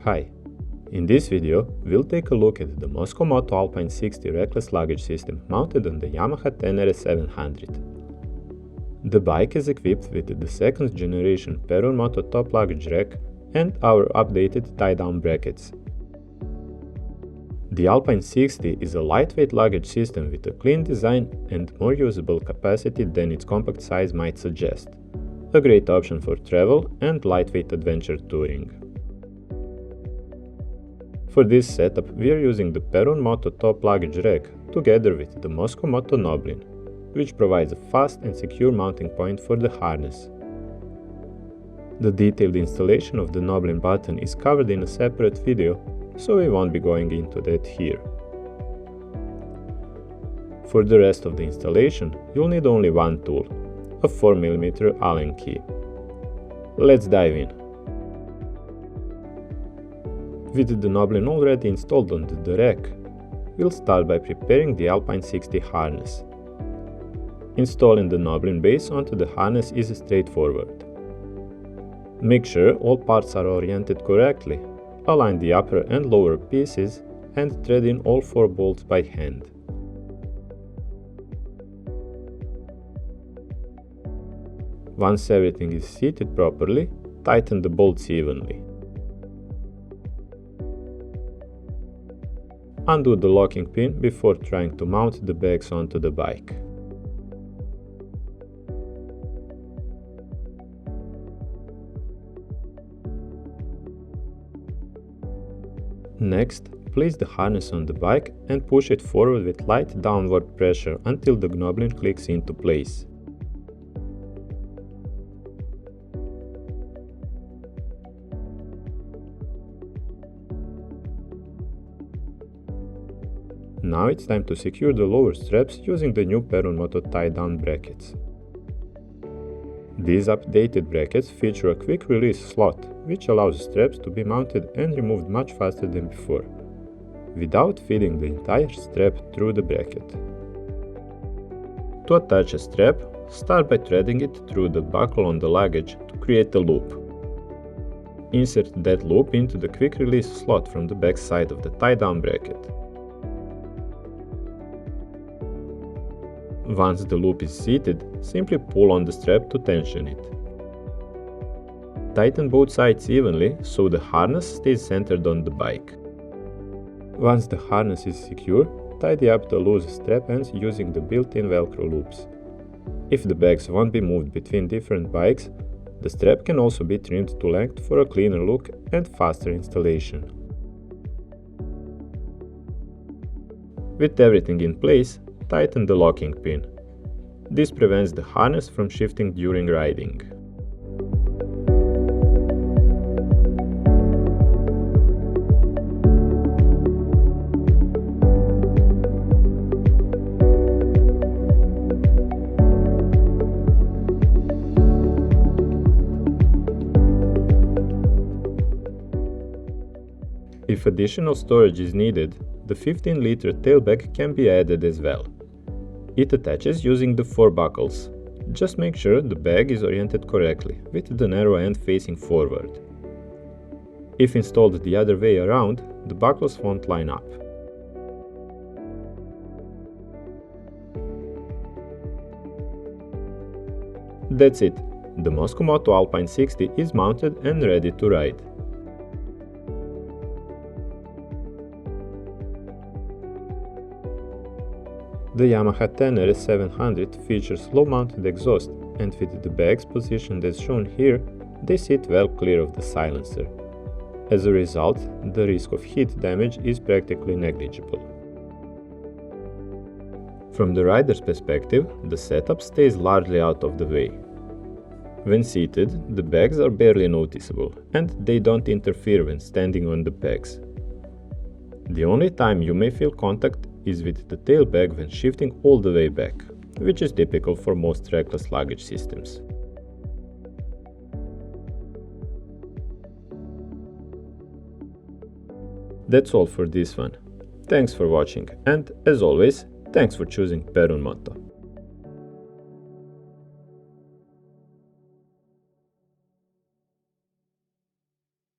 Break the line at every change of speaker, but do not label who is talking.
Hi! In this video, we'll take a look at the Mosko Moto Alpine 60 rackless luggage system mounted on the Yamaha Ténéré 700. The bike is equipped with the second generation Perun Moto top luggage rack and our updated tie-down brackets. The Alpine 60 is a lightweight luggage system with a clean design and more usable capacity than its compact size might suggest. A great option for travel and lightweight adventure touring. For this setup, we are using the Perun Moto top luggage rack together with the Mosko Moto Gnoblin, which provides a fast and secure mounting point for the harness. The detailed installation of the Gnoblin button is covered in a separate video, so we won't be going into that here. For the rest of the installation, you'll need only one tool, a 4mm Allen key. Let's dive in. With the Gnoblin already installed on the rack, we'll start by preparing the Alpine 60 harness. Installing the Gnoblin base onto the harness is straightforward. Make sure all parts are oriented correctly, align the upper and lower pieces, and thread in all 4 bolts by hand. Once everything is seated properly, tighten the bolts evenly. Undo the locking pin before trying to mount the bags onto the bike. Next, place the harness on the bike and push it forward with light downward pressure until the Gnoblin clicks into place. Now it's time to secure the lower straps using the new Perun Moto Tie-Down Brackets. These updated brackets feature a quick release slot, which allows straps to be mounted and removed much faster than before, without feeding the entire strap through the bracket. To attach a strap, start by threading it through the buckle on the luggage to create a loop. Insert that loop into the quick release slot from the back side of the tie-down bracket. Once the loop is seated, simply pull on the strap to tension it. Tighten both sides evenly so the harness stays centered on the bike. Once the harness is secure, tidy up the loose strap ends using the built-in Velcro loops. If the bags won't be moved between different bikes, the strap can also be trimmed to length for a cleaner look and faster installation. With everything in place, tighten the locking pin. This prevents the harness from shifting during riding. If additional storage is needed, the 15-liter tail bag can be added as well. It attaches using the 4 buckles. Just make sure the bag is oriented correctly, with the narrow end facing forward. If installed the other way around, the buckles won't line up. That's it. The Mosko Moto Alpine 60 is mounted and ready to ride. The Yamaha Ténéré 700 features low-mounted exhaust, and with the bags positioned as shown here, they sit well clear of the silencer. As a result, the risk of heat damage is practically negligible. From the rider's perspective, the setup stays largely out of the way. When seated, the bags are barely noticeable, and they don't interfere when standing on the pegs. The only time you may feel contact is with the tail bag when shifting all the way back, which is typical for most rackless luggage systems. That's all for this one. Thanks for watching, and as always, thanks for choosing Perun Moto.